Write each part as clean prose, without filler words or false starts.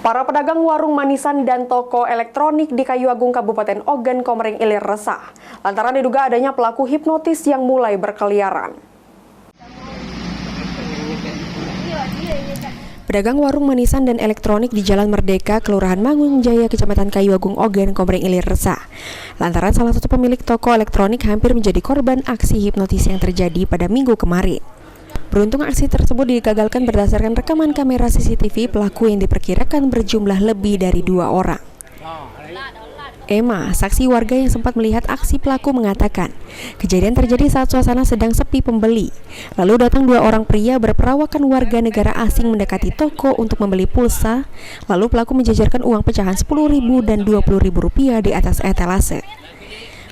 Para pedagang warung manisan dan toko elektronik di Kayu Agung, Kabupaten Ogan Komering Ilir resah lantaran diduga adanya pelaku hipnotis yang mulai berkeliaran. Pedagang warung manisan dan elektronik di Jalan Merdeka, Kelurahan Mangun Jaya, Kecamatan Kayu Agung, Ogan Komering Ilir resah lantaran salah satu pemilik toko elektronik hampir menjadi korban aksi hipnotis yang terjadi pada Minggu kemarin. Beruntung aksi tersebut digagalkan berdasarkan rekaman kamera CCTV pelaku yang diperkirakan berjumlah lebih dari 2 orang. Emma, saksi warga yang sempat melihat aksi pelaku, mengatakan kejadian terjadi saat suasana sedang sepi pembeli. Lalu datang 2 orang pria berperawakan warga negara asing mendekati toko untuk membeli pulsa. Lalu pelaku menjajarkan uang pecahan Rp10.000 dan Rp20.000 di atas etalase.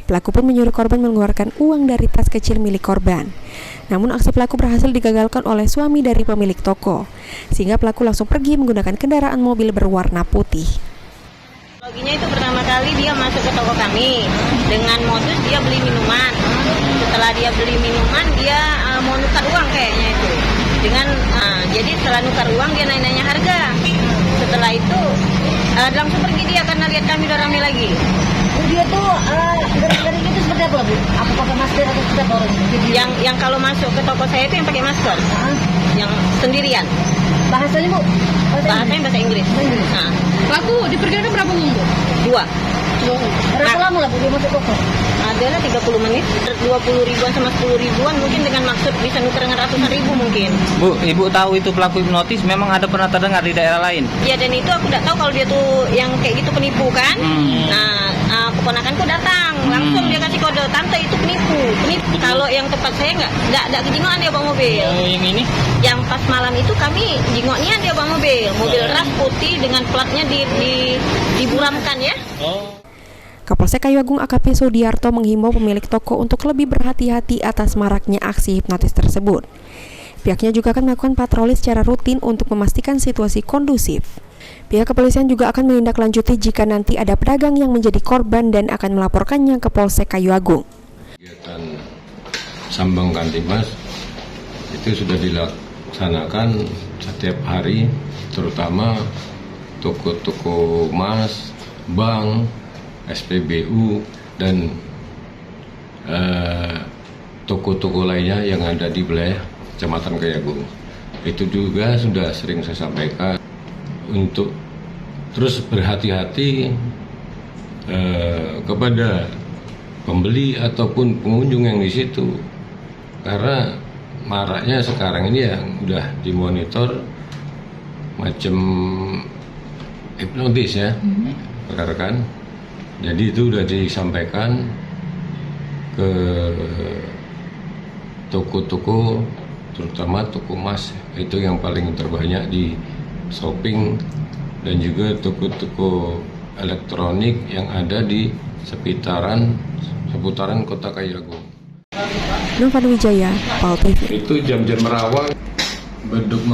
Pelaku pun menyuruh korban mengeluarkan uang dari tas kecil milik korban. Namun aksi pelaku berhasil digagalkan oleh suami dari pemilik toko, sehingga pelaku langsung pergi menggunakan kendaraan mobil berwarna putih. Loginya itu pertama kali dia masuk ke toko kami dengan modus dia beli minuman. Setelah dia beli minuman dia mau nukar uang kayaknya itu. Jadi setelah nukar uang dia nanya-nanya harga. Setelah itu langsung pergi dia karena lihat kami udah rame lagi. Dia tuh dari itu seperti apa, Bu? Apa pakai masker atau tidak orang? Yang kalau masuk ke toko saya itu yang pakai masker, yang sendirian. Bahasanya, Bu? Bahasanya bahasa Inggris. Nah. Pelaku diperkirakan berapa umur? 2. Berapa lama lah, Bu, dia masuk toko? Adalah 30 menit, 20 ribuan sama 10 ribuan mungkin dengan maksud bisa nuker dengan ratusan ribu mungkin. Bu, Ibu tahu itu pelaku hipnotis memang ada pernah terdengar di daerah lain? Ya, dan itu aku tidak tahu kalau dia tuh yang kayak gitu penipu kan. Nah, keponakanku datang, langsung dia kasih kode, tante itu penipu. Kalau yang tempat saya nggak kejingoan dia bawa mobil. Oh, yang ini? Yang pas malam itu kami jingoknya dia bawa mobil ras putih dengan platnya diburamkan ya. Kapolsek Kayu Agung AKP Sudiarto menghimbau pemilik toko untuk lebih berhati-hati atas maraknya aksi hipnotis tersebut. Pihaknya juga akan melakukan patroli secara rutin untuk memastikan situasi kondusif. Pihak kepolisian juga akan menindaklanjuti jika nanti ada pedagang yang menjadi korban dan akan melaporkannya ke Polsek Kayu Agung. Kegiatan Sambang Kantibas itu sudah dilaksanakan setiap hari, terutama toko-toko emas, bank, SPBU, dan toko-toko lainnya yang ada di wilayah Kecamatan Kayu Agung. Itu juga sudah sering saya sampaikan untuk terus berhati-hati kepada pembeli ataupun pengunjung yang di situ, karena maraknya sekarang ini yang udah dimonitor macam hipnotis ya, rekan-rekan. Jadi itu sudah disampaikan ke toko-toko, terutama toko emas, itu yang paling terbanyak di shopping, dan juga toko-toko elektronik yang ada di seputaran Kota Kayu Agung. Novan Wijaya, PAL TV. Itu jam-jam rawan beduk